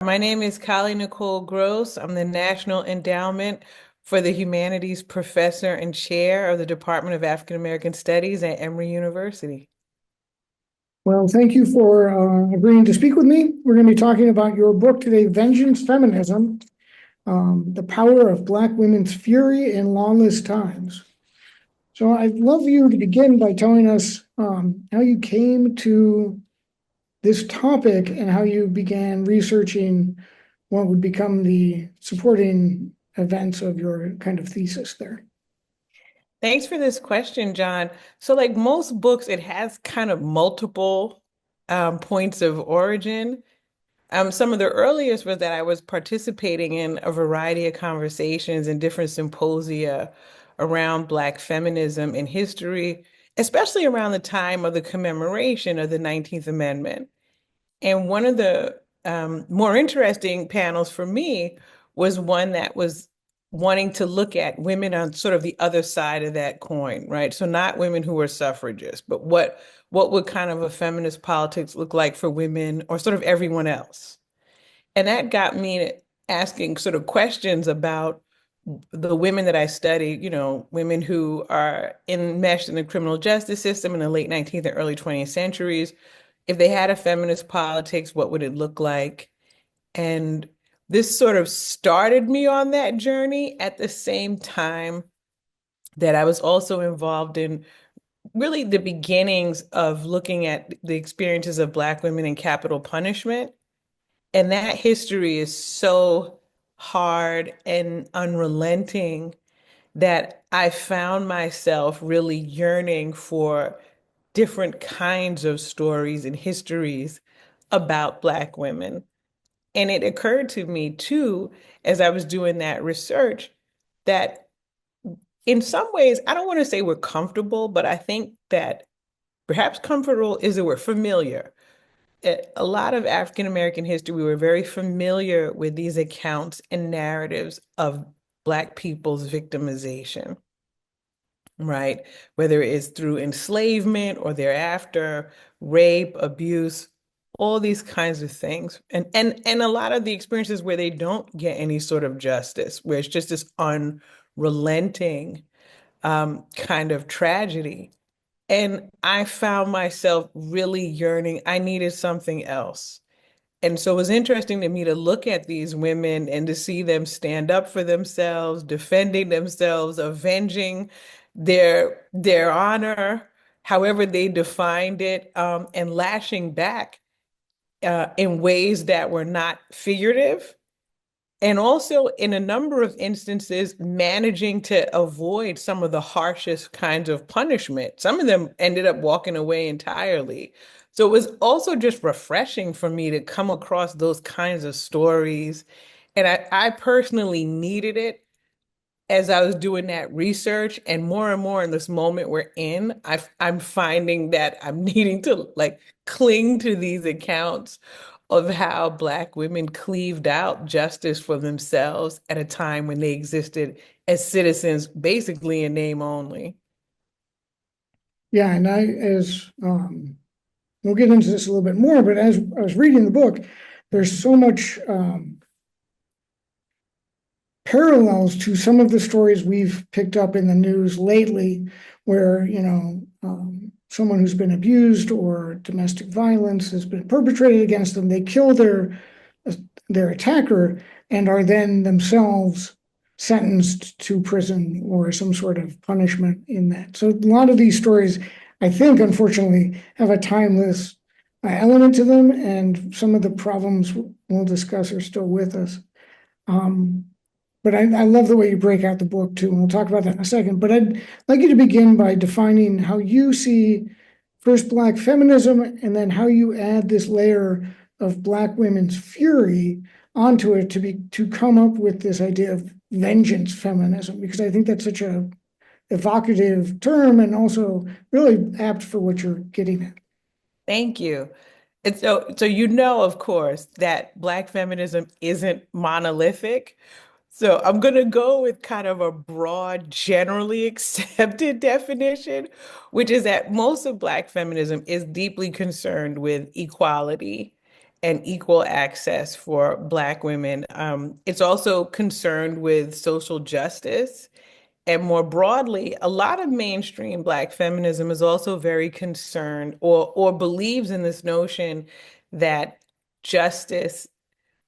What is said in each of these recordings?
My name is Kali Nicole Gross. I'm the National Endowment for the Humanities Professor and Chair of the Department of African American Studies at Emory University. Well, thank you for agreeing to speak with me. We're going to be talking about your book today, Vengeance Feminism, The Power of Black Women's Fury in Lawless Times. So I'd love you to begin by telling us how you came to this topic and how you began researching what would become the supporting events of your kind of thesis there. Thanks for this question, John. So, like most books, it has kind of multiple points of origin. Some of the earliest was that I was participating in a variety of conversations and different symposia around Black feminism in history, especially around the time of the commemoration of the 19th Amendment. And one of the more interesting panels for me was one that was wanting to look at women on sort of the other side of that coin, right? So not women who were suffragists, but what would kind of a feminist politics look like for women or sort of everyone else? And that got me asking sort of questions about the women that I studied, women who are enmeshed in the criminal justice system in the late 19th and early 20th centuries. If they had a feminist politics, what would it look like? And this sort of started me on that journey at the same time that I was also involved in really the beginnings of looking at the experiences of Black women in capital punishment. And that history is so hard and unrelenting that I found myself really yearning for different kinds of stories and histories about Black women. And it occurred to me too, as I was doing that research, that in some ways, I don't want to say we're comfortable, but I think that perhaps comfortable is the word familiar. A lot of African American history, we were very familiar with these accounts and narratives of Black people's victimization, right? Whether it's through enslavement or thereafter, rape, abuse, all these kinds of things. And a lot of the experiences where they don't get any sort of justice, where it's just this unrelenting kind of tragedy. And I found myself really yearning. I needed something else. And so it was interesting to me to look at these women and to see them stand up for themselves, defending themselves, avenging their honor, however they defined it, and lashing back in ways that were not figurative. And also, in a number of instances, managing to avoid some of the harshest kinds of punishment. Some of them ended up walking away entirely. So it was also just refreshing for me to come across those kinds of stories. And I personally needed it as I was doing that research. And more in this moment we're in, I'm finding that I'm needing to like cling to these accounts of how Black women cleaved out justice for themselves at a time when they existed as citizens, basically in name only. Yeah, and as we'll get into this a little bit more, but as I was reading the book, there's so much parallels to some of the stories we've picked up in the news lately, where someone who's been abused or domestic violence has been perpetrated against them, they kill their attacker and are then themselves sentenced to prison or some sort of punishment in that. So a lot of these stories, I think, unfortunately, have a timeless element to them, and some of the problems we'll discuss are still with us. Um, but I love the way you break out the book too, and we'll talk about that in a second. But I'd like you to begin by defining how you see first Black feminism, and then how you add this layer of Black women's fury onto it to come up with this idea of vengeance feminism, because I think that's such a evocative term and also really apt for what you're getting at. Thank you. And so you know, of course, that Black feminism isn't monolithic. So I'm going to go with kind of a broad, generally accepted definition, which is that most of Black feminism is deeply concerned with equality and equal access for Black women. It's also concerned with social justice. And more broadly, a lot of mainstream Black feminism is also very concerned or believes in this notion that justice,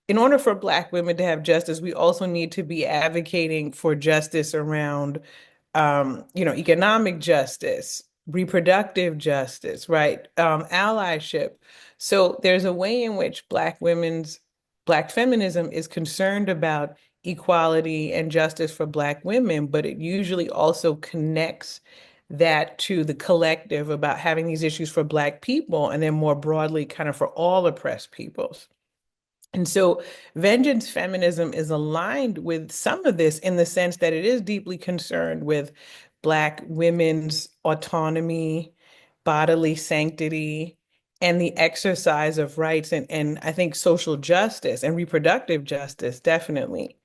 in order for Black women to have justice, we also need to be advocating for justice around, economic justice, reproductive justice, right? Allyship. So there's a way in which Black feminism is concerned about equality and justice for Black women, but it usually also connects that to the collective about having these issues for Black people, and then more broadly, kind of for all oppressed peoples. And so vengeance feminism is aligned with some of this in the sense that it is deeply concerned with Black women's autonomy, bodily sanctity, and the exercise of rights and I think social justice and reproductive justice, definitely.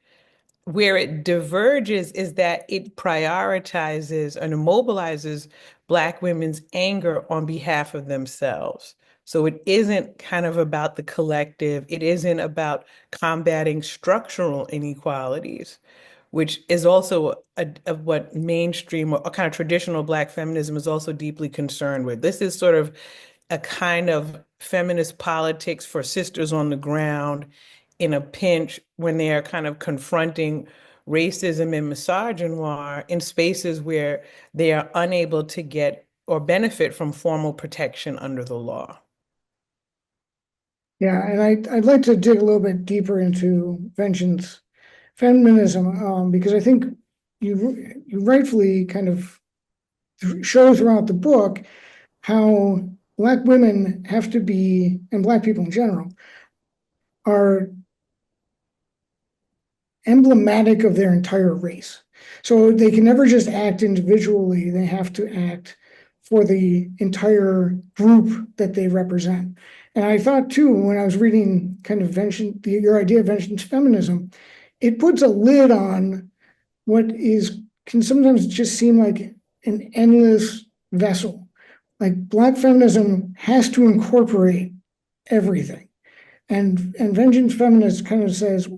Where it diverges is that it prioritizes and immobilizes Black women's anger on behalf of themselves. So it isn't kind of about the collective. It isn't about combating structural inequalities, which is also what mainstream or kind of traditional Black feminism is also deeply concerned with. This is sort of a kind of feminist politics for sisters on the ground in a pinch when they are kind of confronting racism and misogynoir in spaces where they are unable to get or benefit from formal protection under the law. Yeah, and I'd like to dig a little bit deeper into vengeance feminism, because I think you rightfully kind of show throughout the book how Black women have to be, and Black people in general, are emblematic of their entire race. So they can never just act individually, they have to act for the entire group that they represent. And I thought too, when I was reading kind of your idea of vengeance feminism, it puts a lid on what is can sometimes just seem like an endless vessel. Like Black feminism has to incorporate everything. And vengeance feminist kind of says,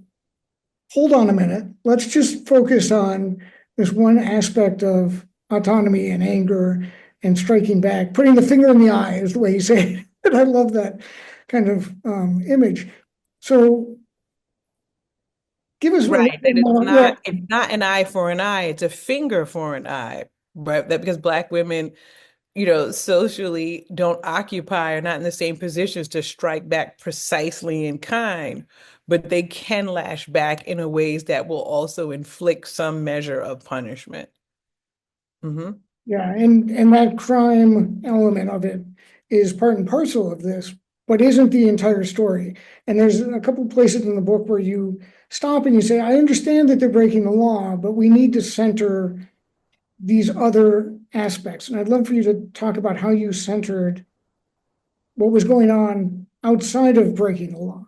hold on a minute, let's just focus on this one aspect of autonomy and anger and striking back, putting the finger in the eye is the way you say it. And I love that kind of image. So give us a little Right. bit That more. Yeah, it's not an eye for an eye, it's a finger for an eye. Right. That because Black women, socially don't occupy or not in the same positions to strike back precisely in kind, but they can lash back in a ways that will also inflict some measure of punishment. Hmm. yeah, and that crime element of it is part and parcel of this, but isn't the entire story. And there's a couple places in the book where you stop and you say, I understand that they're breaking the law, but we need to center these other aspects. And I'd love for you to talk about how you centered what was going on outside of breaking the law.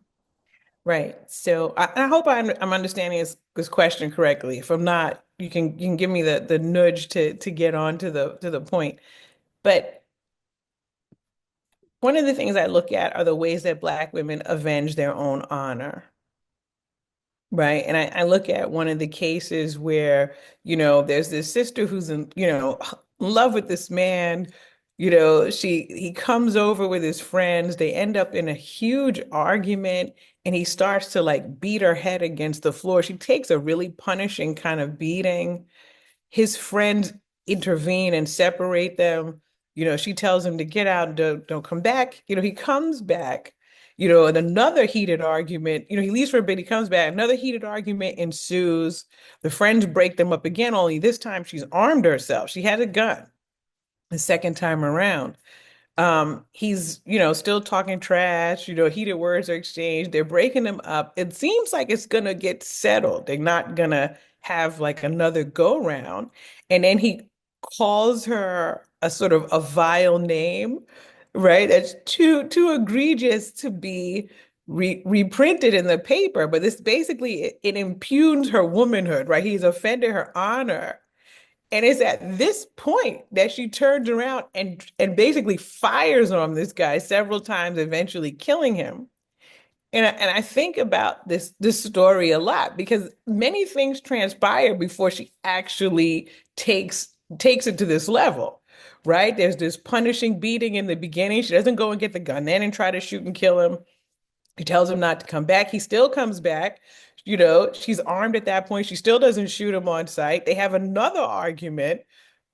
Right. So I hope I'm understanding this question correctly. If I'm not, you can give me the nudge to get on to the point. But one of the things I look at are the ways that Black women avenge their own honor. Right. And I look at one of the cases where, there's this sister who's in love with this man. He comes over with his friends. They end up in a huge argument and he starts to like beat her head against the floor. She takes a really punishing kind of beating. His friends intervene and separate them. She tells him to get out and don't come back. He comes back, and another heated argument, he leaves for a bit, he comes back, another heated argument ensues. The friends break them up again, only this time she's armed herself. She had a gun the second time around. He's, still talking trash, heated words are exchanged. They're breaking them up. It seems like it's gonna get settled. They're not gonna have like another go round. And then he calls her a sort of a vile name, right? That's too egregious to be reprinted in the paper. But this basically it impugns her womanhood, right? He's offended her honor. And it's at this point that she turns around and basically fires on this guy several times, eventually killing him. And I think about this story a lot because many things transpire before she actually takes takes it to this level, right? There's this punishing beating in the beginning. She doesn't go and get the gun then and try to shoot and kill him. He tells him not to come back. He still comes back. She's armed at that point. She still doesn't shoot him on sight. They have another argument.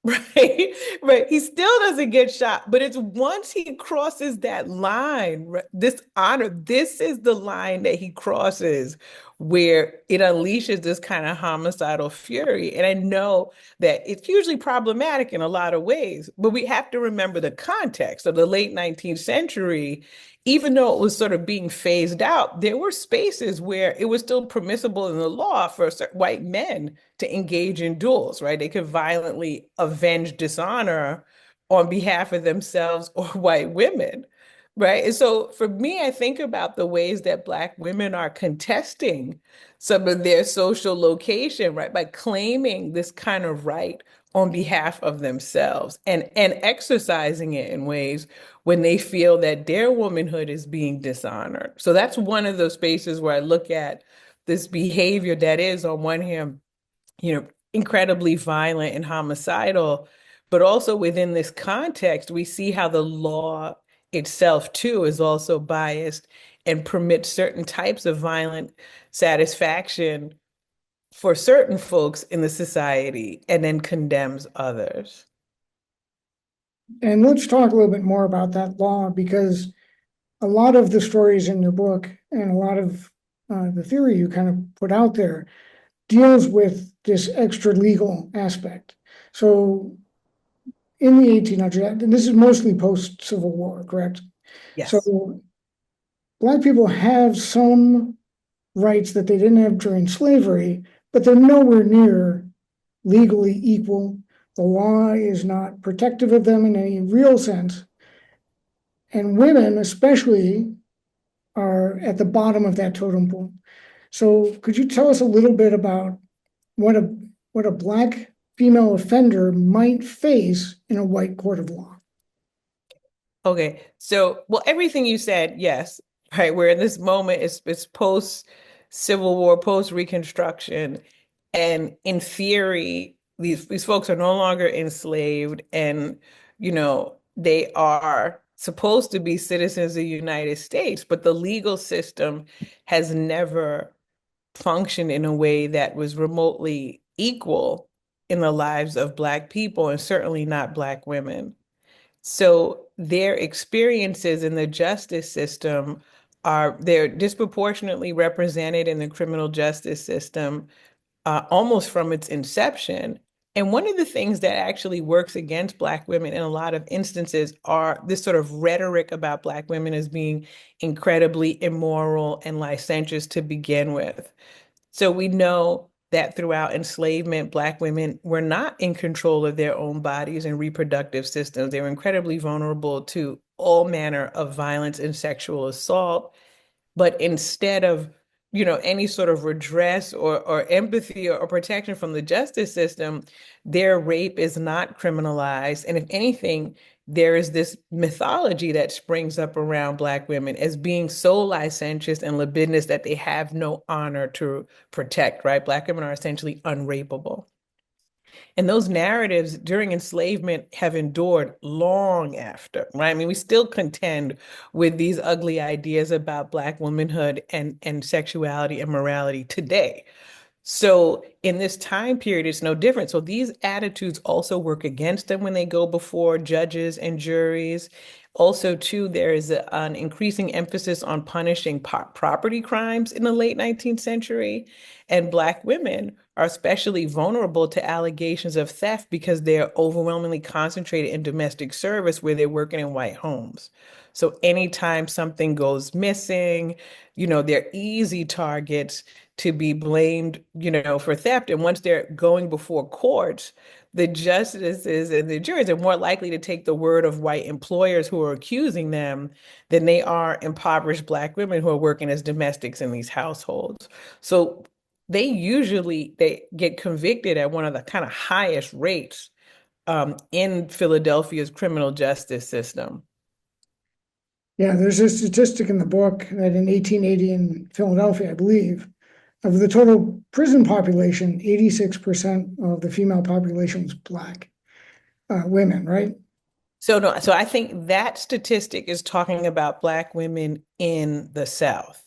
Right. Right. He still doesn't get shot, but it's once he crosses that line, right, this honor, this is the line that he crosses where it unleashes this kind of homicidal fury. And I know that it's hugely problematic in a lot of ways, but we have to remember the context of the late 19th century. Even though it was sort of being phased out, there were spaces where it was still permissible in the law for white men to engage in duels, right? They could violently avenge dishonor on behalf of themselves or white women, right? And so for me, I think about the ways that Black women are contesting some of their social location, right? By claiming this kind of right on behalf of themselves and exercising it in ways when they feel that their womanhood is being dishonored. So that's one of those spaces where I look at this behavior that is, on one hand, incredibly violent and homicidal. But also within this context, we see how the law itself, too, is also biased and permits certain types of violent satisfaction for certain folks in the society and then condemns others. And let's talk a little bit more about that law because a lot of the stories in your book and a lot of the theory you kind of put out there deals with this extra legal aspect. So in the 1800s, and this is mostly post Civil War, correct? Yes. So Black people have some rights that they didn't have during slavery, but they're nowhere near legally equal. The law is not protective of them in any real sense. And women, especially, are at the bottom of that totem pole. So could you tell us a little bit about what a what a Black female offender might face in a white court of law? Okay. So, well, everything you said, yes, right. We're in this moment, it's post Civil War, post Reconstruction. And in theory, these folks are no longer enslaved and, they are supposed to be citizens of the United States, but the legal system has never functioned in a way that was remotely equal in the lives of Black people and certainly not Black women. So their experiences in the justice system they're disproportionately represented in the criminal justice system almost from its inception. And one of the things that actually works against Black women in a lot of instances are this sort of rhetoric about Black women as being incredibly immoral and licentious to begin with. So we know that throughout enslavement, Black women were not in control of their own bodies and reproductive systems. They were incredibly vulnerable to all manner of violence and sexual assault. But instead of, any sort of redress or empathy or protection from the justice system, their rape is not criminalized. And if anything, there is this mythology that springs up around Black women as being so licentious and libidinous that they have no honor to protect, right? Black women are essentially unrapeable. And those narratives during enslavement have endured long after, right? I mean, we still contend with these ugly ideas about Black womanhood and sexuality and morality today. So in this time period, it's no different. So these attitudes also work against them when they go before judges and juries. Also, too, there is an increasing emphasis on punishing property crimes in the late 19th century. And Black women are especially vulnerable to allegations of theft because they're overwhelmingly concentrated in domestic service where they're working in white homes. So anytime something goes missing, they're easy targets to be blamed, for theft. And once they're going before courts, the justices and the juries are more likely to take the word of white employers who are accusing them than they are impoverished Black women who are working as domestics in these households. So they get convicted at one of the kind of highest rates in Philadelphia's criminal justice system. Yeah, there's a statistic in the book that in 1880 in Philadelphia, I believe, of the total prison population, 86% of the female population was Black women, right? So no, so I think that statistic is talking about Black women in the South.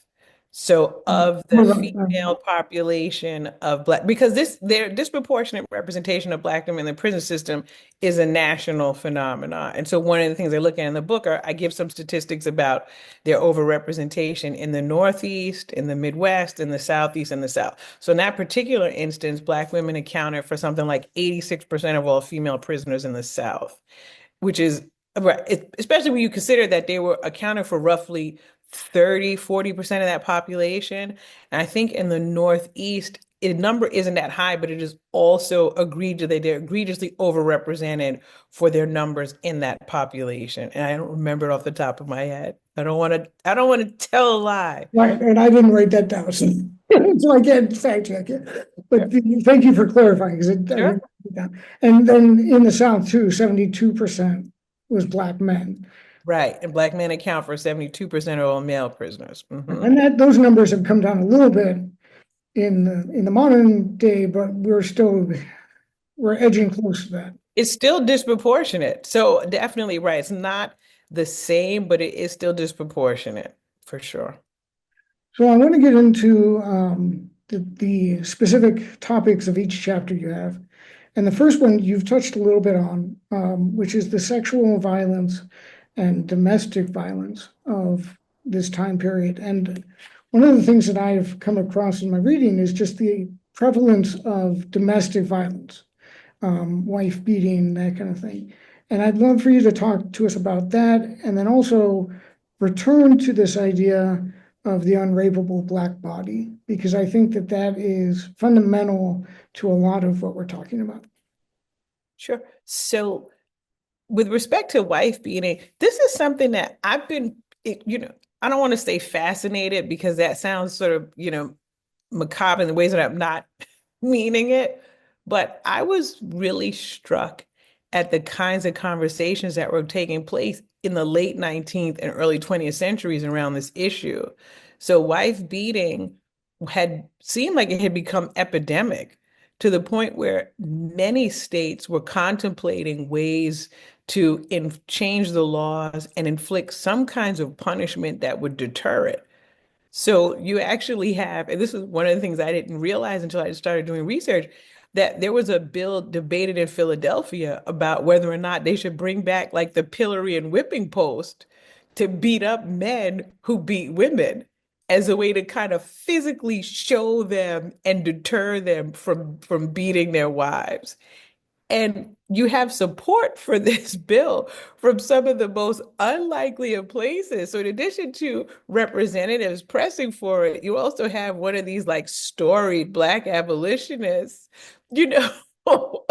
So of the Well, right, female population of Black, because their disproportionate representation of Black women in the prison system is a national phenomenon. And so one of the things I look at in the book are I give some statistics about their overrepresentation in the Northeast, in the Midwest, in the Southeast, and the South. So in that particular instance, Black women accounted for something like 86% of all female prisoners in the South, which is right, especially when you consider that they were accounted for roughly 30–40% of that population. And I think in the Northeast, the number isn't that high, but it is also egregious that they're egregiously overrepresented for their numbers in that population. And I don't remember it off the top of my head. I don't want to tell a lie. right, and I didn't write that down, so, so I can't fact check it. Yeah. But thank you for clarifying, because I Sure. didn't write it down. And then in the South too, 72% was Black men. Right. And Black men account for 72% of all male prisoners. Hmm. And that those numbers have come down a little bit in the modern day, but we're edging close to that. It's still disproportionate. So definitely right. It's not the same, but it is still disproportionate for sure. So I want to get into the specific topics of each chapter you have. And the first one you've touched a little bit on, which is the sexual violence and domestic violence of this time period. And one of the things that I've come across in my reading is just the prevalence of domestic violence, wife beating, that kind of thing. And I'd love for you to talk to us about that, and then also return to this idea of the unrapeable Black body, because I think that that is fundamental to a lot of what we're talking about. Sure. So with respect to wife beating, this is something that I've been, I don't want to say fascinated because that sounds sort of, macabre in the ways that I'm not meaning it. But I was really struck at the kinds of conversations that were taking place in the late 19th and early 20th centuries around this issue. So wife beating had seemed like it had become epidemic to the point where many states were contemplating ways to change the laws and inflict some kinds of punishment that would deter it. So you actually have, and this is one of the things I didn't realize until I started doing research, that there was a bill debated in Philadelphia about whether or not they should bring back like the pillory and whipping post to beat up men who beat women as a way to kind of physically show them and deter them from beating their wives. And you have support for this bill from some of the most unlikely of places. So, in addition to representatives pressing for it, you also have one of these like storied Black abolitionists, you know,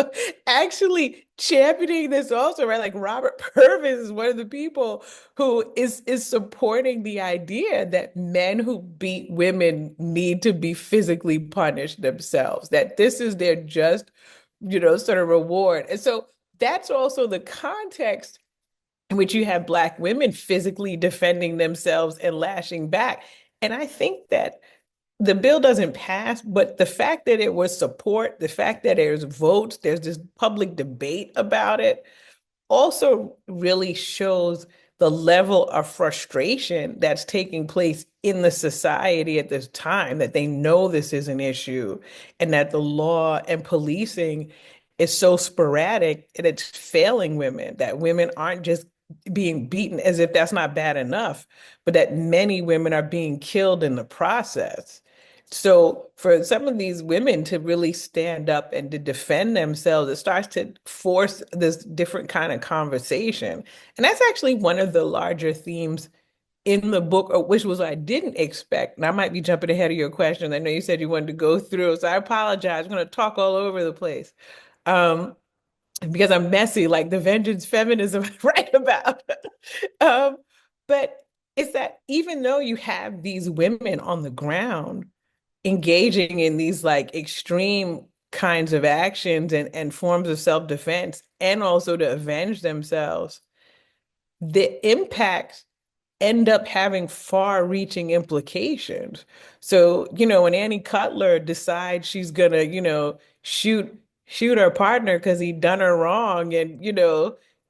actually championing this also, right? Like Robert Purvis is one of the people who is supporting the idea that men who beat women need to be physically punished themselves, that this is their just sort of reward. And so that's also the context in which you have Black women physically defending themselves and lashing back. And I think that the bill doesn't pass, but the fact that it was support, the fact that there's votes, there's this public debate about it, also really shows the level of frustration that's taking place in the society at this time, that they know this is an issue and that the law and policing is so sporadic and it's failing women, that women aren't just being beaten as if that's not bad enough, but that many women are being killed in the process. So for some of these women to really stand up and to defend themselves, it starts to force this different kind of conversation. And that's actually one of the larger themes in the book, which was what I didn't expect. And I might be jumping ahead of your question. I know you said you wanted to go through, so I apologize. I'm going to talk all over the place. Because I'm messy, like the vengeance feminism I write about. um, but it's that even though you have these women on the ground engaging in these like extreme kinds of actions and forms of self-defense and also to avenge themselves, the impact end up having far-reaching implications. So, when Annie Cutler decides she's gonna, shoot her partner because he done her wrong and,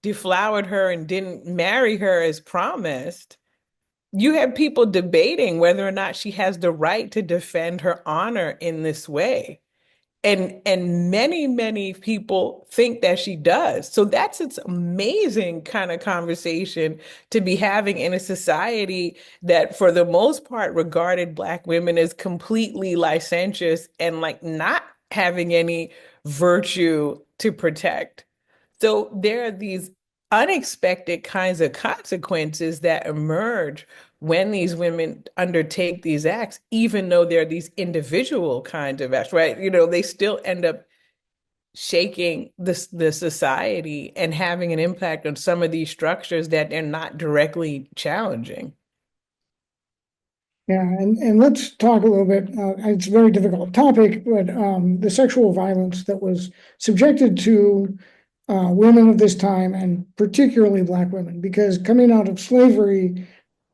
deflowered her and didn't marry her as promised, you have people debating whether or not she has the right to defend her honor in this way. And many people think that she does. So that's its amazing kind of conversation to be having in a society that for the most part regarded Black women as completely licentious and like not having any virtue to protect. So there are these unexpected kinds of consequences that emerge when these women undertake these acts, even though they're these individual kinds of acts, right? They still end up shaking the society and having an impact on some of these structures that they're not directly challenging. Yeah, and let's talk a little bit. It's a very difficult topic, but the sexual violence that was subjected to women of this time, and particularly Black women, because coming out of slavery,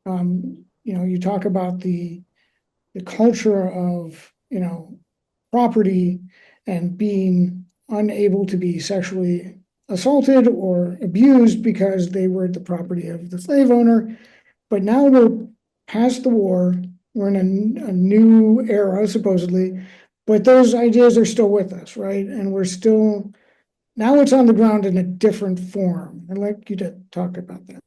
you talk about the culture of property and being unable to be sexually assaulted or abused because they were the property of the slave owner. But now we're past the war. We're in a new era, supposedly, but those ideas are still with us, right? And we're still, now it's on the ground in a different form. I'd like you to talk about that.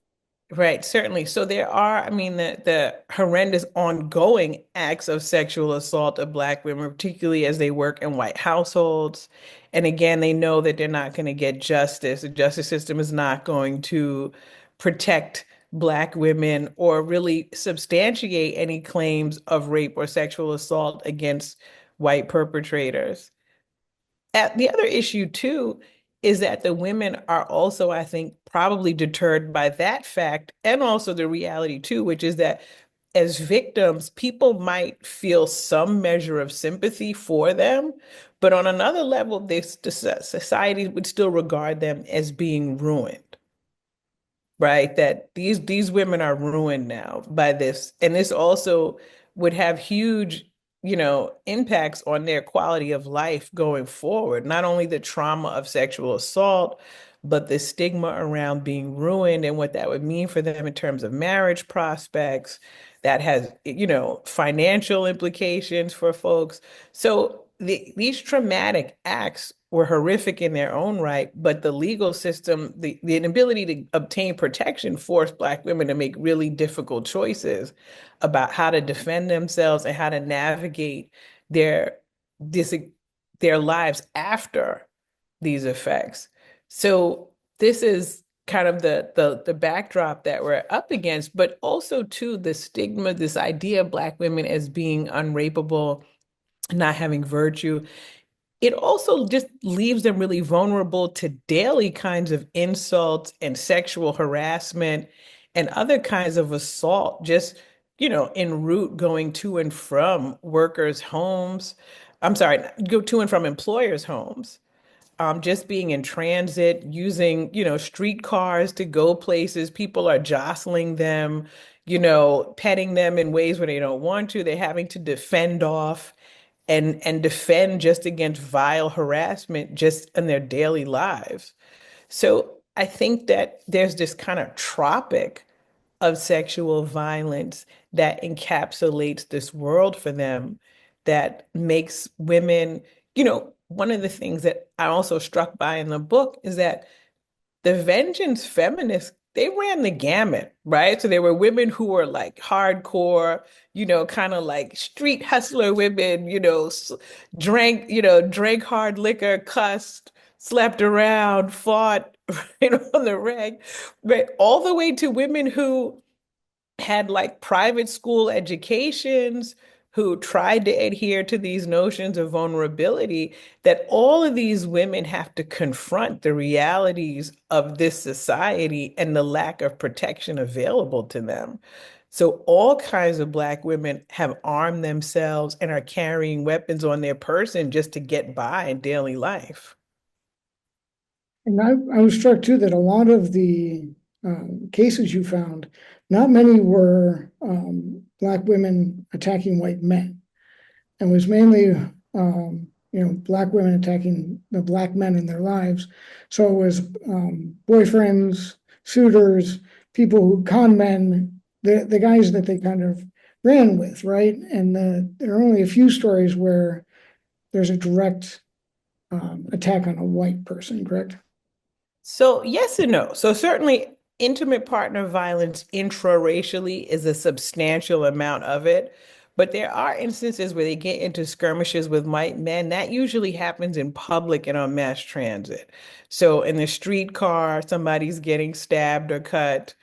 Right, certainly. So there are, I mean, the horrendous ongoing acts of sexual assault of Black women, particularly as they work in white households. And again, they know that they're not going to get justice. The justice system is not going to protect Black women or really substantiate any claims of rape or sexual assault against white perpetrators. The other issue too is that the women are also, I think, probably deterred by that fact and also the reality too, which is that as victims, people might feel some measure of sympathy for them, but on another level, the society would still regard them as being ruined, right? That these women are ruined now by this, and this also would have huge, impacts on their quality of life going forward. Not only the trauma of sexual assault, but the stigma around being ruined and what that would mean for them in terms of marriage prospects. That has, financial implications for folks. So these traumatic acts were horrific in their own right, but the legal system, the inability to obtain protection forced Black women to make really difficult choices about how to defend themselves and how to navigate their this their lives after these effects. So this is kind of the backdrop that we're up against, but also too the stigma, this idea of Black women as being unrapeable, not having virtue. It also just leaves them really vulnerable to daily kinds of insults and sexual harassment and other kinds of assault, just, en route going to and from workers' homes. I'm sorry, go to and from employers' homes. Just being in transit, using, streetcars to go places. People are jostling them, petting them in ways where they don't want to. They're having to defend off and defend just against vile harassment just in their daily lives. So I think that there's this kind of tropic of sexual violence that encapsulates this world for them that makes women, one of the things that I also struck by in the book is that the vengeance feminists, they ran the gamut, right? So there were women who were like hardcore, kind of like street hustler women, drank hard liquor, cussed, slept around, fought, on the reg, but all the way to women who had like private school educations, who tried to adhere to these notions of vulnerability, that all of these women have to confront the realities of this society and the lack of protection available to them. So all kinds of Black women have armed themselves and are carrying weapons on their person just to get by in daily life. And I was struck too that a lot of the cases you found, not many were Black women attacking white men. It was mainly, Black women attacking the Black men in their lives. So it was boyfriends, suitors, people who con men, the guys that they kind of ran with, right? And there are only a few stories where there's a direct attack on a white person, correct? So, yes and no. So, certainly, intimate partner violence intraracially is a substantial amount of it. But there are instances where they get into skirmishes with white men. That usually happens in public and on mass transit. So, in the streetcar, somebody's getting stabbed or cut.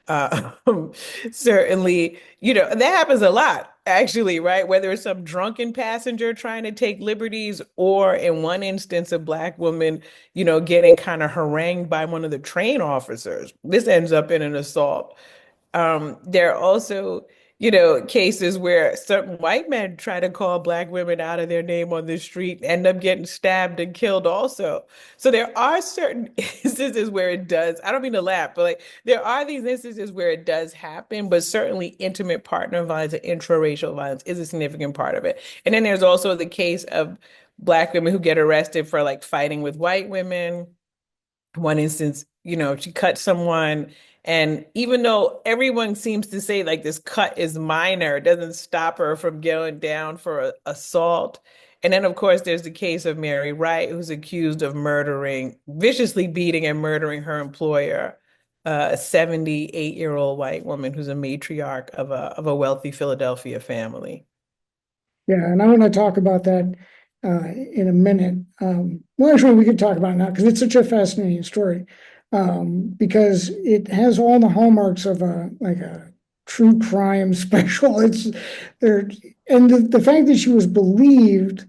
Um, Certainly, that happens a lot, actually, right? Whether it's some drunken passenger trying to take liberties, or in one instance, a black woman, getting kind of harangued by one of the train officers. This ends up in an assault. There are also, cases where certain white men try to call black women out of their name on the street, end up getting stabbed and killed also. So there are certain instances where it does. I don't mean to laugh, but like there are these instances where it does happen, but certainly intimate partner violence and intraracial violence is a significant part of it. And then there's also the case of black women who get arrested for like fighting with white women. One instance, she cut someone, and even though everyone seems to say like this cut is minor, it doesn't stop her from going down for assault. And then, of course, there's the case of Mary Wright, who's accused of viciously beating and murdering her employer, a 78-year-old white woman who's a matriarch of a wealthy Philadelphia family. Yeah, and I want to talk about that in a minute. Well, actually, we could talk about it now because it's such a fascinating story. Because it has all the hallmarks of a true crime special. It's there, and the fact that she was believed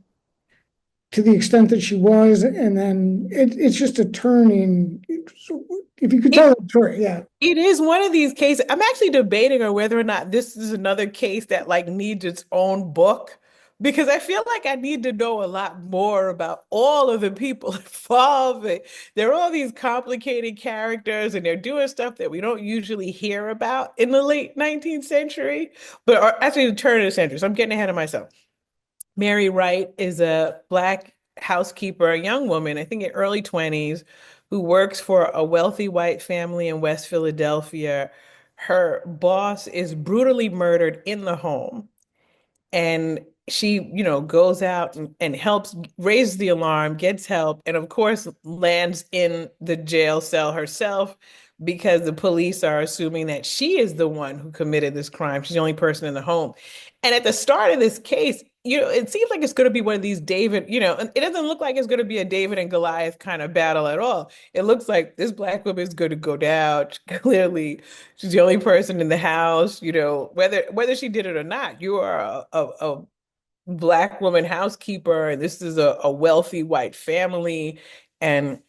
to the extent that she was, and then it's just a turning. So if you could tell that story, yeah. It is one of these cases. I'm actually debating on whether or not this is another case that like needs its own book, because I feel like I need to know a lot more about all of the people involved. There are all these complicated characters and they're doing stuff that we don't usually hear about in the late 19th century, or actually the turn of the century. So I'm getting ahead of myself. Mary Wright is a black housekeeper, a young woman, I think in early 20s, who works for a wealthy white family in West Philadelphia. Her boss is brutally murdered in the home, and she goes out and helps raise the alarm, gets help, and of course lands in the jail cell herself, because the police are assuming that she is the one who committed this crime. She's the only person in the home. And at the start of this case, it seems like it's going to be one of these and it doesn't look like it's going to be a David and Goliath kind of battle at all. It looks like this black woman is going to go down. Clearly, she's the only person in the house, whether she did it or not. You are a black woman housekeeper, and this is a wealthy white family, and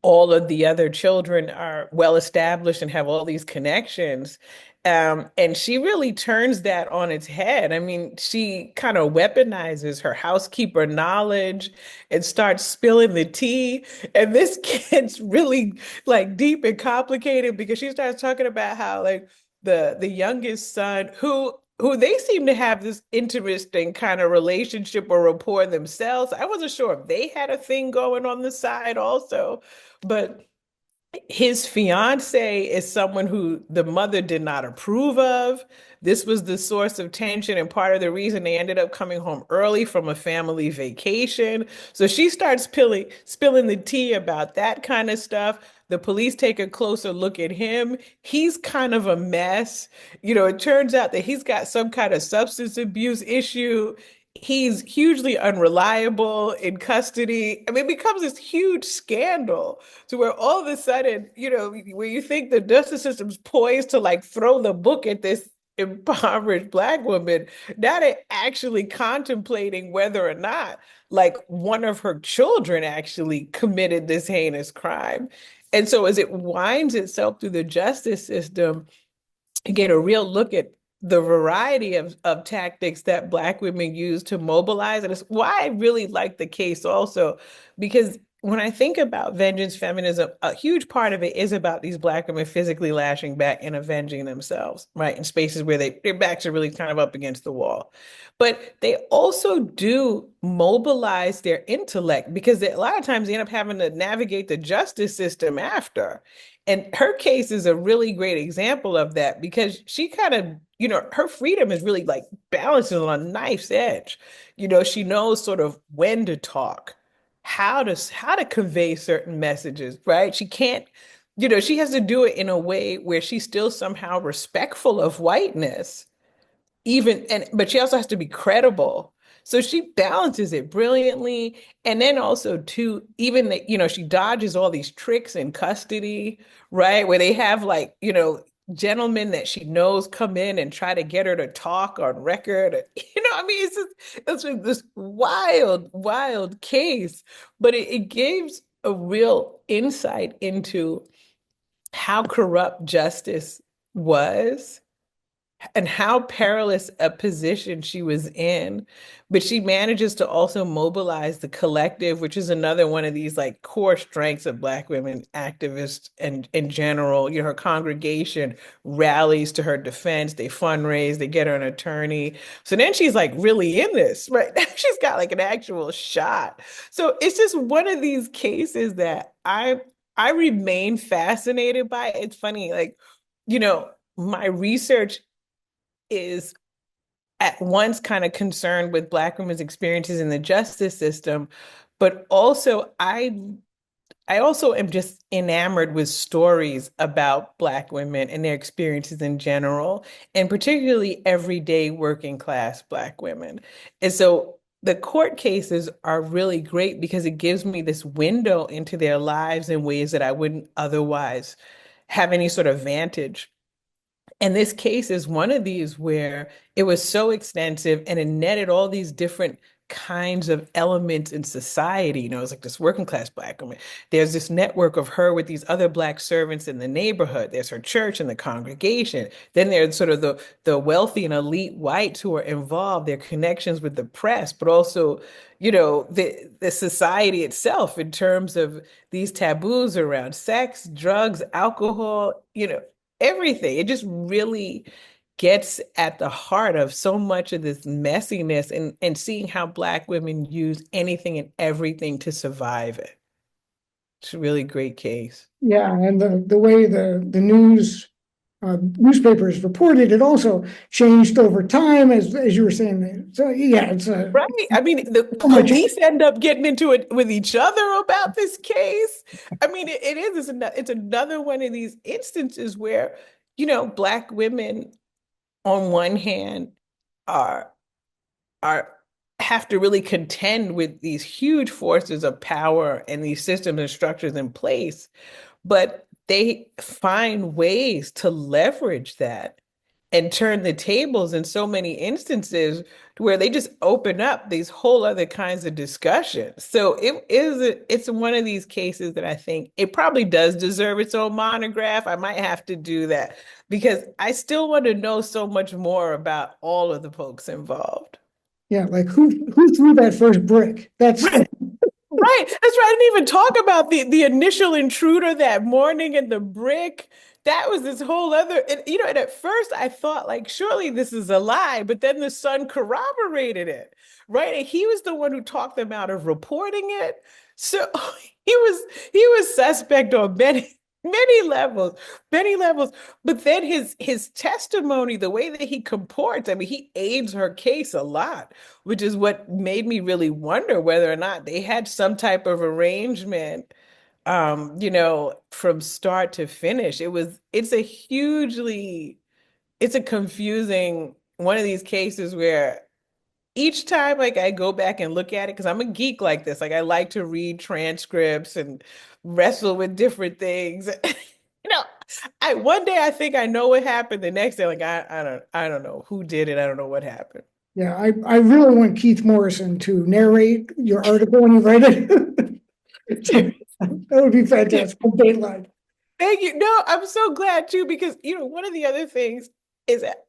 all of the other children are well established and have all these connections. And she really turns that on its head. I mean, she kind of weaponizes her housekeeper knowledge and starts spilling the tea. And this gets really like deep and complicated, because she starts talking about how like the youngest son, who they seem to have this interesting kind of relationship or rapport themselves. I wasn't sure if they had a thing going on the side also, but his fiance is someone who the mother did not approve of. This was the source of tension and part of the reason they ended up coming home early from a family vacation. So she starts spilling the tea about that kind of stuff. The police take a closer look at him. He's kind of a mess. It turns out that he's got some kind of substance abuse issue. He's hugely unreliable in custody. I mean, it becomes this huge scandal to where all of a sudden, where you think the justice system's poised to like throw the book at this impoverished black woman, now they're actually contemplating whether or not like one of her children actually committed this heinous crime. And so as it winds itself through the justice system, you get a real look at the variety of tactics that Black women use to mobilize. And it's why I really like the case also, because when I think about vengeance feminism, a huge part of it is about these Black women physically lashing back and avenging themselves, right? In spaces where their backs are really kind of up against the wall. But they also do mobilize their intellect because a lot of times they end up having to navigate the justice system after. And her case is a really great example of that because she kind of, her freedom is really like balancing on a knife's edge. She knows sort of when to talk, how to convey certain messages, right? She can't, she has to do it in a way where she's still somehow respectful of whiteness, even and but she also has to be credible. So she balances it brilliantly. And then also too, even that, she dodges all these tricks in custody, right? Where they have like, gentlemen that she knows come in and try to get her to talk on record. I mean, it's just this wild, wild case. But it gives a real insight into how corrupt justice was and how perilous a position she was in. But she manages to also mobilize the collective, which is another one of these like core strengths of Black women activists and in general. Her congregation rallies to her defense, they fundraise, they get her an attorney. So then she's like really in this, right? She's got like an actual shot. So it's just one of these cases that I remain fascinated by. It's funny, like, my research is at once kind of concerned with Black women's experiences in the justice system, but also I also am just enamored with stories about Black women and their experiences in general, and particularly everyday working class Black women. And so the court cases are really great because it gives me this window into their lives in ways that I wouldn't otherwise have any sort of vantage. And this case is one of these where it was so extensive and it netted all these different kinds of elements in society. It's like this working class Black woman. There's this network of her with these other Black servants in the neighborhood. There's her church and the congregation. Then there's sort of the wealthy and elite whites who are involved, their connections with the press, but also, the society itself in terms of these taboos around sex, drugs, alcohol, everything. It just really gets at the heart of so much of this messiness and seeing how Black women use anything and everything to survive it. It's a really great case. Yeah, and the way the newspapers reported it also changed over time, as you were saying. So yeah, it's a Right. I mean, the so much. police end up getting into it with each other about this case. I mean, it's another one of these instances where, Black women on one hand are are have to really contend with these huge forces of power and these systems and structures in place, but they find ways to leverage that and turn the tables in so many instances to where they just open up these whole other kinds of discussions. So it's one of these cases that I think it probably does deserve its own monograph. I might have to do that because I still want to know so much more about all of the folks involved. Yeah, like who threw that first brick? That's Right. That's right. I didn't even talk about the initial intruder that morning and the brick. That was this whole other, and at first I thought like, surely this is a lie, but then the son corroborated it, right? And he was the one who talked them out of reporting it. So he was suspect on many levels, many levels. But then his testimony, the way that he comports, I mean, he aids her case a lot, which is what made me really wonder whether or not they had some type of arrangement, from start to finish. It's a confusing one of these cases where each time like I go back and look at it, because I'm a geek like this, like I like to read transcripts and wrestle with different things. You know, I one day I think I know what happened. The next day, like I don't know who did it. I don't know what happened. yeah. I really want Keith Morrison to narrate your article when you write it. That would be fantastic. Dateline. Thank you. No, I'm so glad too, because one of the other things is that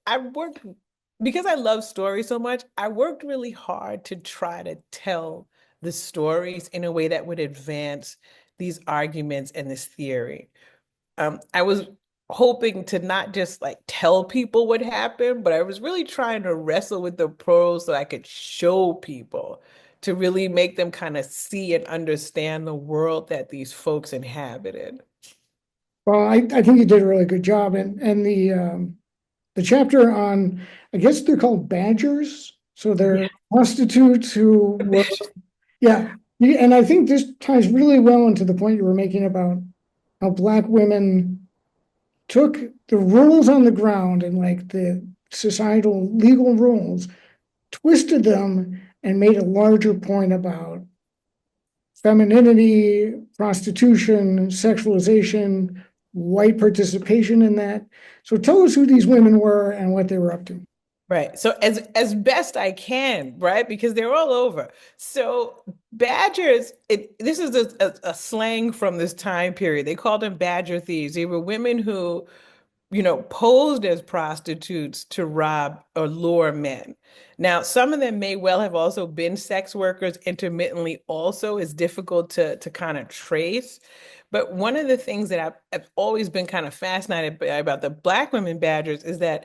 because I love stories so much, I worked really hard to try to tell the stories in a way that would advance these arguments and this theory. I was hoping to not just like tell people what happened, but I was really trying to wrestle with the pros so I could show people to really make them kind of see and understand the world that these folks inhabited. Well, I think you did a really good job, and the chapter on, I guess they're called badgers, so Yeah. they're prostitutes who were, yeah. And I think this ties really well into the point you were making about how Black women took the rules on the ground and like the societal legal rules, twisted them and made a larger point about femininity, prostitution, sexualization, white participation in that. So tell us who these women were and what they were up to. Right. So as best I can, right? Because they're all over. So badgers, this is a slang from this time period. They called them badger thieves. They were women who posed as prostitutes to rob or lure men. Now, some of them may well have also been sex workers intermittently, also is difficult to kind of trace. But one of the things that I've always been kind of fascinated by about the Black women badgers is that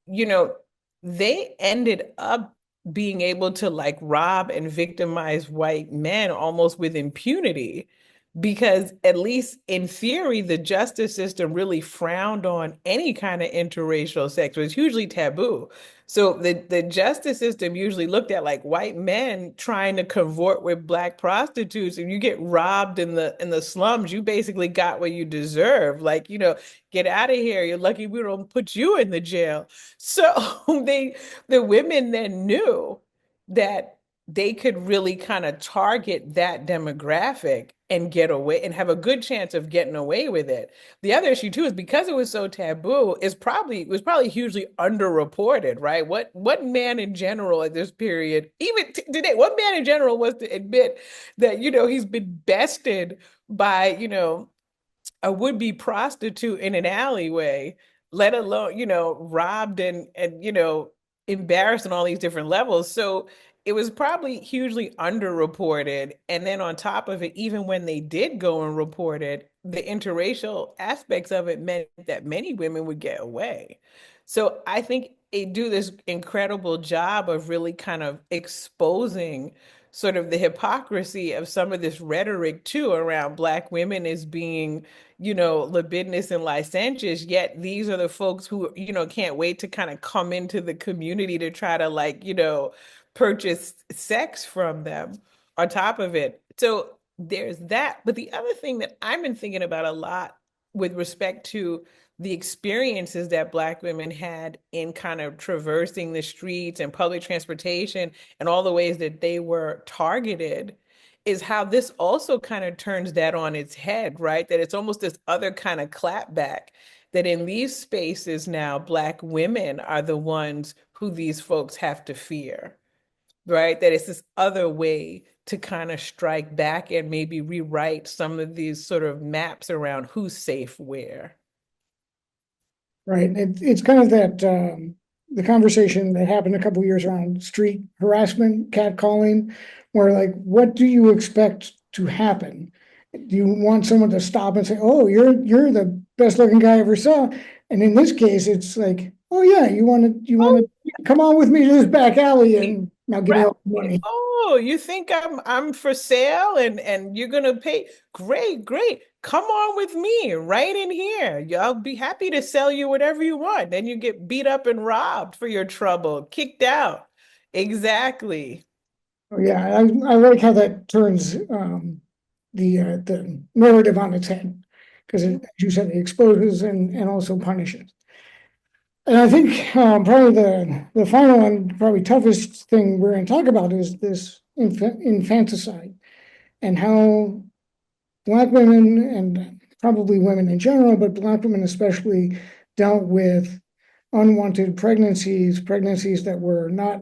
you know, they ended up being able to like rob and victimize white men almost with impunity because at least in theory, the justice system really frowned on any kind of interracial sex. It was hugely taboo. So the justice system usually looked at like white men trying to cavort with black prostitutes. If you get robbed in the slums, you basically got what you deserve. Like, get out of here. You're lucky we don't put you in the jail. So the women then knew that they could really kind of target that demographic and get away and have a good chance of getting away with it. The other issue too is because it was so taboo, it was probably hugely underreported, right? What man in general at this period, even today, what man in general wants to admit that he's been bested by a would-be prostitute in an alleyway, let alone, robbed and embarrassed on all these different levels. So it was probably hugely underreported. And then on top of it, even when they did go and report it, the interracial aspects of it meant that many women would get away. So I think they do this incredible job of really kind of exposing sort of the hypocrisy of some of this rhetoric too around Black women as being libidinous and licentious, yet these are the folks who, can't wait to kind of come into the community to try to like, purchase sex from them on top of it. So there's that. But the other thing that I've been thinking about a lot with respect to the experiences that Black women had in kind of traversing the streets and public transportation and all the ways that they were targeted is how this also kind of turns that on its head, right? That it's almost this other kind of clapback that in these spaces now, Black women are the ones who these folks have to fear, right? That it's this other way to kind of strike back and maybe rewrite some of these sort of maps around who's safe where. Right. It's kind of that the conversation that happened a couple of years around street harassment, catcalling, where like, what do you expect to happen? Do you want someone to stop and say, "Oh, you're the best looking guy I ever saw"? And in this case, it's like, "Oh yeah, you want to come on with me to this back alley and now give me Right. all the money." Oh, you think I'm for sale and you're gonna pay? Great, great. Come on with me right in here. I'll be happy to sell you whatever you want. Then you get beat up and robbed for your trouble, kicked out. Exactly. Oh yeah, I like how that turns the narrative on its head because as you said, it exposes and also punishes. And I think probably the final and probably toughest thing we're going to talk about is this infanticide and how Black women and probably women in general, but Black women especially, dealt with unwanted pregnancies, pregnancies that were not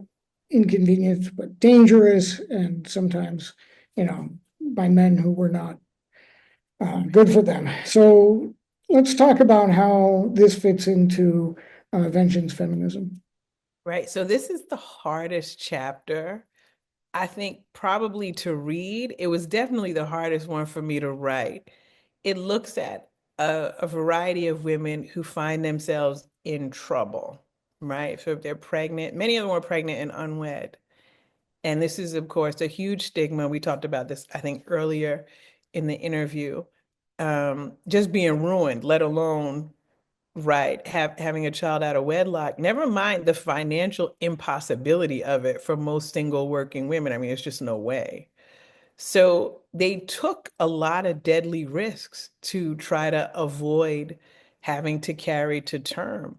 inconvenient but dangerous, and sometimes, by men who were not good for them. So let's talk about how this fits into vengeance feminism. Right. So this is the hardest chapter. I think probably to read, it was definitely the hardest one for me to write. It looks at a variety of women who find themselves in trouble, right? So if they're pregnant, many of them were pregnant and unwed. And this is, of course, a huge stigma. We talked about this, I think, earlier in the interview. Just being ruined, let alone, right, having a child out of wedlock. Never mind the financial impossibility of it for most single working women. I mean, it's just no way. So they took a lot of deadly risks to try to avoid having to carry to term.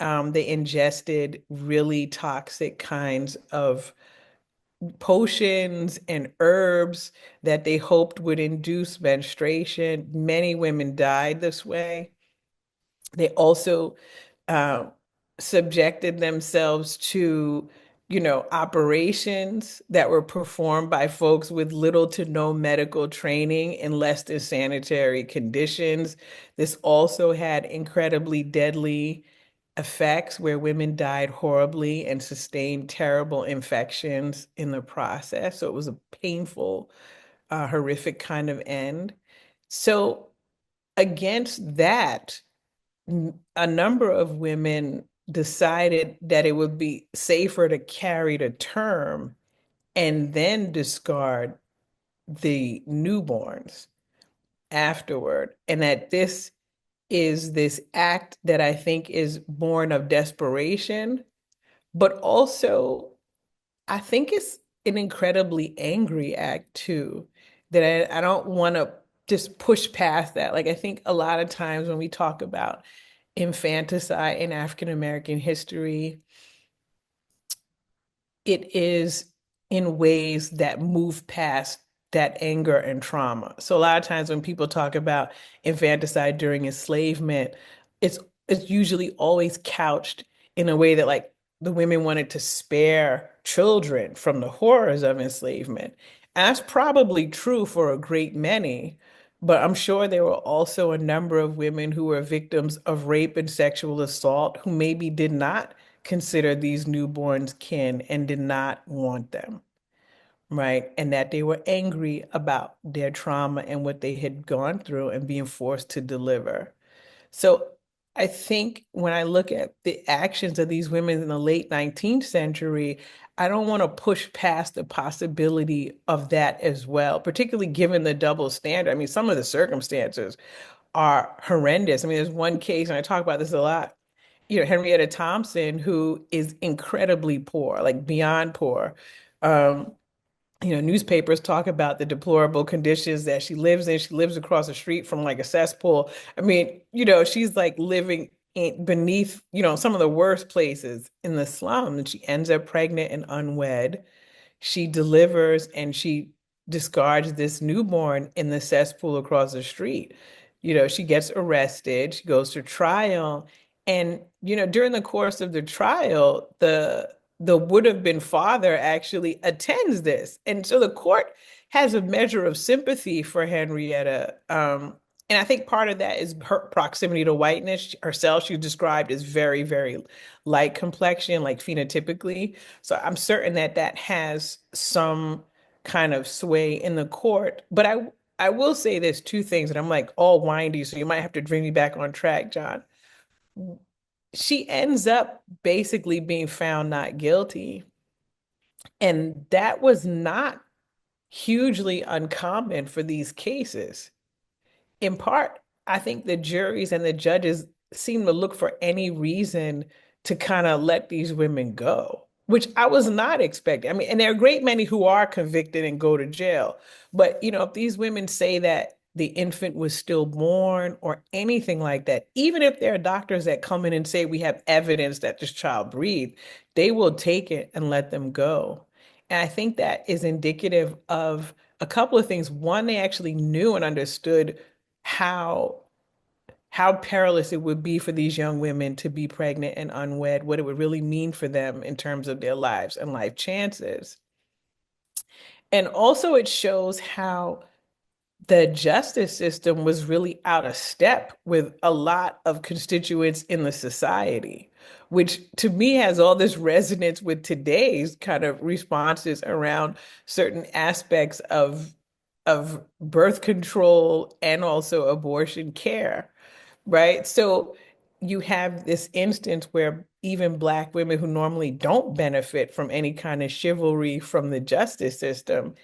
They ingested really toxic kinds of potions and herbs that they hoped would induce menstruation. Many women died this way. They also uh, subjected themselves to, operations that were performed by folks with little to no medical training in less than sanitary conditions. This also had incredibly deadly effects where women died horribly and sustained terrible infections in the process. So it was a painful, horrific kind of end. So against that, a number of women decided that it would be safer to carry to term and then discard the newborns afterward. And that this act that I think is born of desperation, but also I think it's an incredibly angry act too, that I don't want to just push past that. Like I think a lot of times when we talk about infanticide in African American history, it is in ways that move past that anger and trauma. So a lot of times when people talk about infanticide during enslavement, it's it's usually always couched in a way that like the women wanted to spare children from the horrors of enslavement. And that's probably true for a great many, but I'm sure there were also a number of women who were victims of rape and sexual assault who maybe did not consider these newborns kin and did not want them, right? And that they were angry about their trauma and what they had gone through and being forced to deliver. So I think when I look at the actions of these women in the late 19th century, I don't want to push past the possibility of that as well, particularly given the double standard. I mean, some of the circumstances are horrendous. I mean, there's one case, and I talk about this a lot, Henrietta Thompson, who is incredibly poor, like beyond poor. Um, Newspapers talk about the deplorable conditions that she lives in. She lives across the street from like a cesspool. I mean, she's like living beneath, some of the worst places in the slum, and she ends up pregnant and unwed. She delivers and she discards this newborn in the cesspool across the street. She gets arrested, she goes to trial, and during the course of the trial, the would have been father actually attends this. And so the court has a measure of sympathy for Henrietta. And I think part of that is her proximity to whiteness. Herself, she's described as very, very light complexion, like phenotypically. So I'm certain that that has some kind of sway in the court. But I will say there's two things, and I'm like all windy, so you might have to bring me back on track, John. She ends up basically being found not guilty. And that was not hugely uncommon for these cases. In part, I think the juries and the judges seem to look for any reason to kind of let these women go, which I was not expecting. I mean, and there are a great many who are convicted and go to jail. But, if these women say that the infant was stillborn or anything like that, even if there are doctors that come in and say we have evidence that this child breathed, they will take it and let them go. And I think that is indicative of a couple of things. One, they actually knew and understood how how perilous it would be for these young women to be pregnant and unwed, what it would really mean for them in terms of their lives and life chances. And also it shows how the justice system was really out of step with a lot of constituents in the society, which to me has all this resonance with today's kind of responses around certain aspects of birth control and also abortion care, right? So you have this instance where even Black women who normally don't benefit from any kind of chivalry from the justice system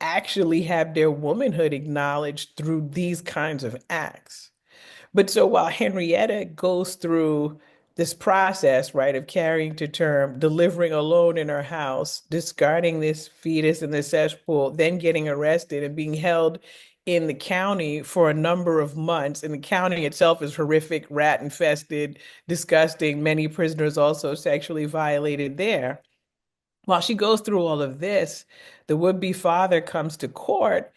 actually have their womanhood acknowledged through these kinds of acts. But so while Henrietta goes through this process, right, of carrying to term, delivering alone in her house, discarding this fetus in the cesspool, then getting arrested and being held in the county for a number of months. And the county itself is horrific, rat infested, disgusting. Many prisoners also sexually violated there. While she goes through all of this, the would-be father comes to court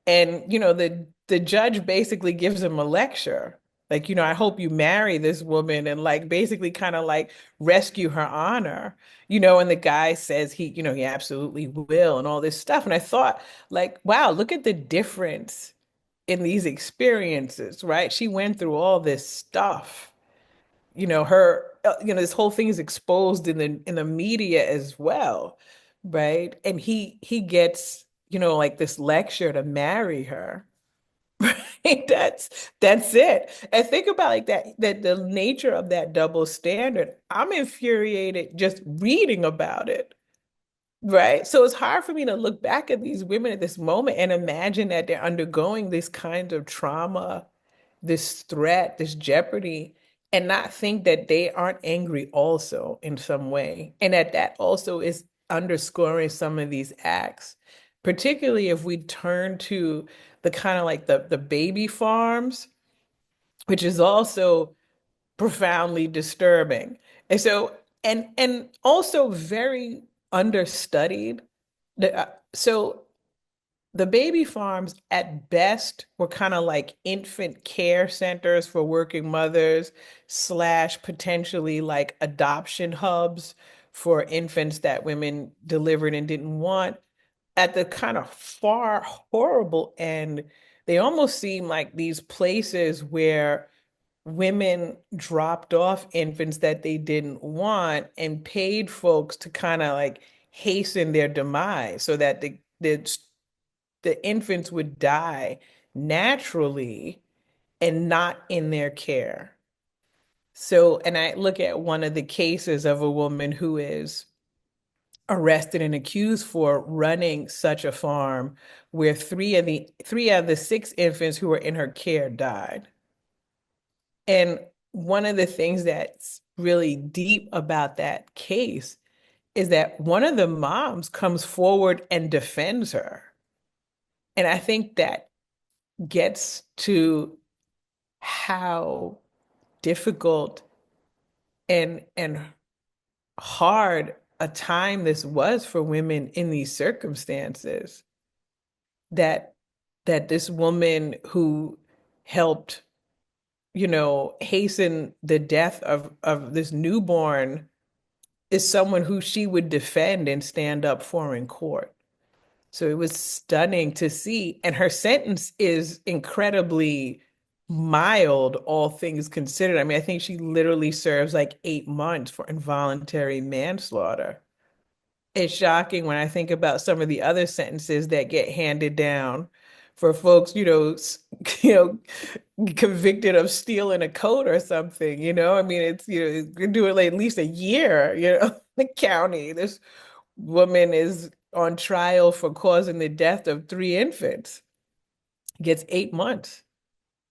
and the judge basically gives him a lecture. Like, I hope you marry this woman and like basically kind of like rescue her honor. And the guy says he absolutely will and all this stuff. And I thought like, wow, look at the difference in these experiences, right? She went through all this stuff, her this whole thing is exposed in the media as well, right? And he gets like this lecture to marry her. Right? That's it. And think about like that the nature of that double standard. I'm infuriated just reading about it. Right. So it's hard for me to look back at these women at this moment and imagine that they're undergoing this kind of trauma, this threat, this jeopardy, and not think that they aren't angry also in some way. And that also is underscoring some of these acts, particularly if we turn to the kind of like the baby farms, which is also profoundly disturbing. And so, and also very understudied. So the baby farms at best were kind of like infant care centers for working mothers slash potentially like adoption hubs for infants that women delivered and didn't want. At the kind of far horrible end, they almost seem like these places where women dropped off infants that they didn't want and paid folks to kind of like hasten their demise so that the infants would die naturally and not in their care. So, and I look at one of the cases of a woman who is arrested and accused for running such a farm where three of the six infants who were in her care died. And one of the things that's really deep about that case is that one of the moms comes forward and defends her. And I think that gets to how difficult and hard a time this was for women in these circumstances. That that this woman who helped, hasten the death of this newborn is someone who she would defend and stand up for in court. So it was stunning to see. And her sentence is incredibly mild, all things considered. I mean, I think she literally serves like 8 months for involuntary manslaughter. It's shocking when I think about some of the other sentences that get handed down for folks, you convicted of stealing a coat or something, I mean, it's, you do it like at least a year, the county. This woman is on trial for causing the death of three infants, gets 8 months.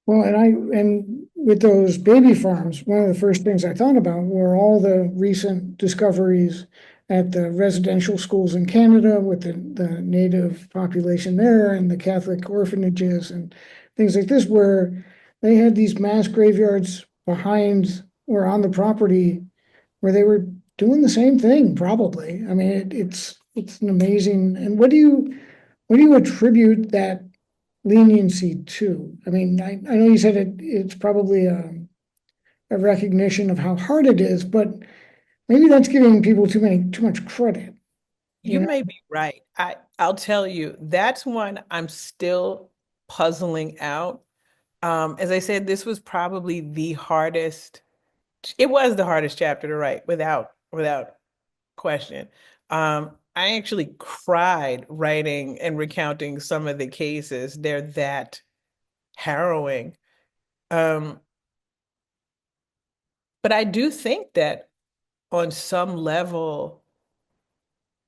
Well, and with those baby farms, one of the first things I thought about were all the recent discoveries at the residential schools in Canada with the native population there and the Catholic orphanages and things like this, where they had these mass graveyards behind or on the property where they were doing the same thing, probably. I mean, it's an amazing. And what do you attribute that leniency too? I mean, I know you said it's probably a recognition of how hard it is, but maybe that's giving people too much credit, you You know? may be right. I'll tell you, that's one I'm still puzzling out. As I said, this was probably the hardest. It was the hardest chapter to write, without question. I actually cried writing and recounting some of the cases. They're that harrowing. Um, but I do think that on some level,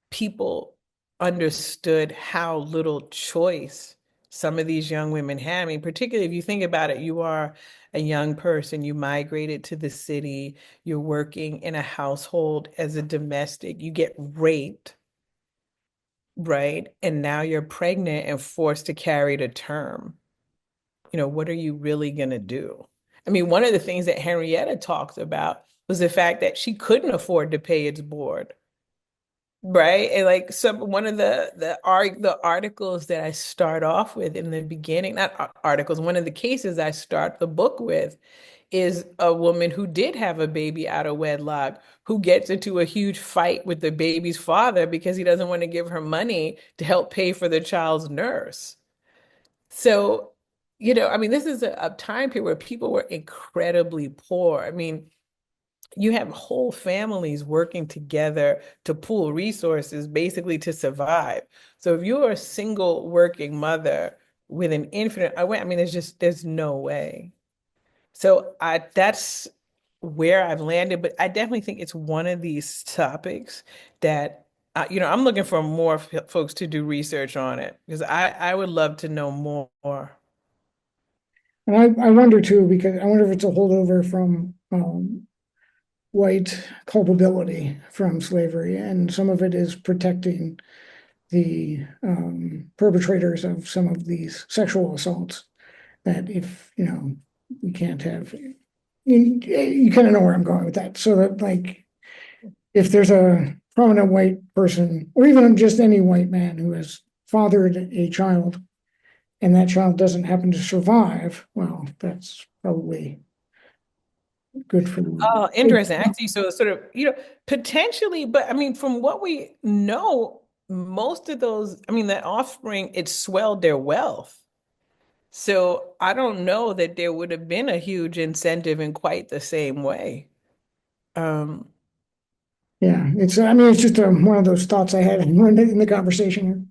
people understood how little choice some of these young women had. I mean, particularly if you think about it, you are a young person, you migrated to the city, you're working in a household as a domestic, you get raped, right? And now you're pregnant and forced to carry to term. What are you really going to do? I mean, one of the things that Henrietta talks about was the fact that she couldn't afford to pay its board. Right. And like one of the articles that I start off with in the beginning, not articles, one of the cases I start the book with is a woman who did have a baby out of wedlock, who gets into a huge fight with the baby's father because he doesn't want to give her money to help pay for the child's nurse. So, I mean, this is a time period where people were incredibly poor. I mean, you have whole families working together to pool resources basically to survive. So if you're a single working mother with an infant, I mean, there's no way. So that's where I've landed, but I definitely think it's one of these topics that I'm looking for more folks to do research on it because I would love to know more. And I wonder too, because I wonder if it's a holdover from white culpability from slavery, and some of it is protecting the perpetrators of some of these sexual assaults. That if we can't have you kind of know where I'm going with that. So that like if there's a prominent white person, or even just any white man who has fathered a child, and that child doesn't happen to survive, well, that's probably good for Oh, good. interesting. Actually, so it's sort of, potentially, but I mean, from what we know, most of those, I mean, the offspring, it swelled their wealth. So I don't know that there would have been a huge incentive in quite the same way. Um, Yeah, I mean, it's just one of those thoughts I had in the conversation here.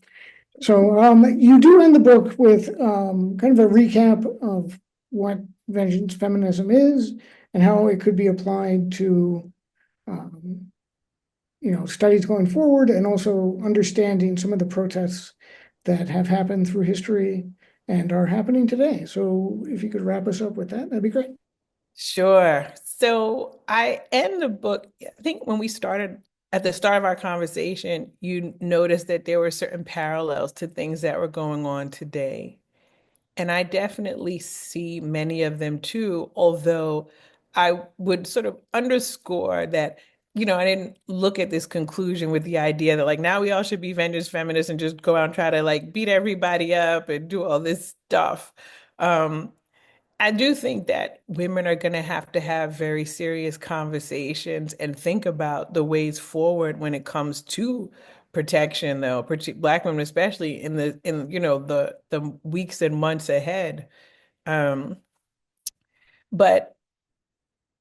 So you do end the book with kind of a recap of what vengeance feminism is and how it could be applied to um, studies going forward, and also understanding some of the protests that have happened through history and are happening today. So if you could wrap us up with that, that'd be great. sure. So I end the book, I think when we started at the start of our conversation, you noticed that there were certain parallels to things that were going on today. And I definitely see many of them too, although I would sort of underscore that, I didn't look at this conclusion with the idea that like now we all should be vengeance feminists and just go out and try to like beat everybody up and do all this stuff. Um, I do think that women are going to have very serious conversations and think about the ways forward when it comes to protection, though, Black women especially in the weeks and months ahead. Um, but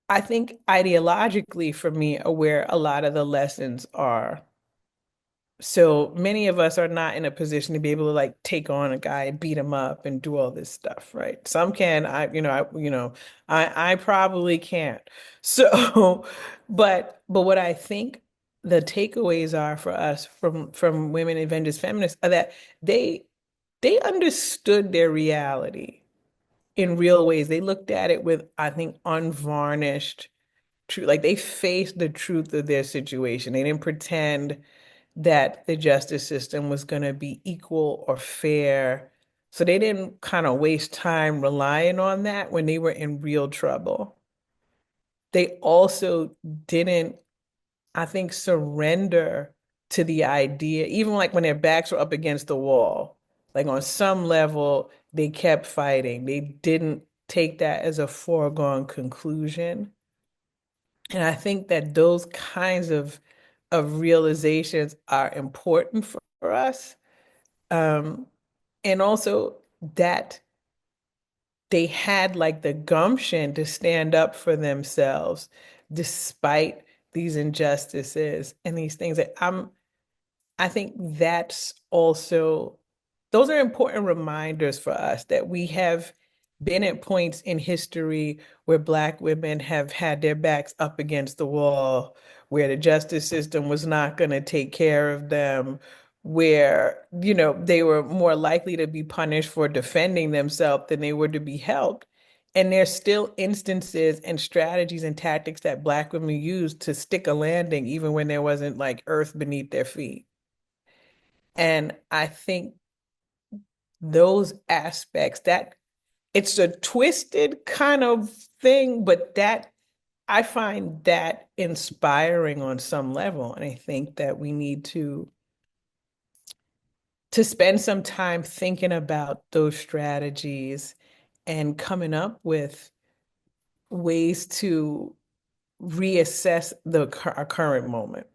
I think ideologically, for me, are where a lot of the lessons are. So many of us are not in a position to be able to like take on a guy and beat him up and do all this stuff, right? Some can, I probably can't. So, but what I think the takeaways are for us from women and vendors feminists are that they they understood their reality in real ways. They looked at it with, I think, unvarnished truth. Like they faced the truth of their situation. They didn't pretend that the justice system was going to be equal or fair. So they didn't kind of waste time relying on that when they were in real trouble. They also didn't, I think, surrender to the idea, even like when their backs were up against the wall. Like on some level, they kept fighting. They didn't take that as a foregone conclusion. And I think that those kinds of realizations are important for us. And also, that they had like the gumption to stand up for themselves despite these injustices and these things that I think that's also, those are important reminders for us that we have been at points in history where Black women have had their backs up against the wall, where the justice system was not going to take care of them, where, they were more likely to be punished for defending themselves than they were to be helped. And there's still instances and strategies and tactics that Black women used to stick a landing, even when there wasn't like earth beneath their feet. And I think those aspects, that it's a twisted kind of thing, but that I find that inspiring on some level. And I think that we need to spend some time thinking about those strategies and coming up with ways to reassess our current moment.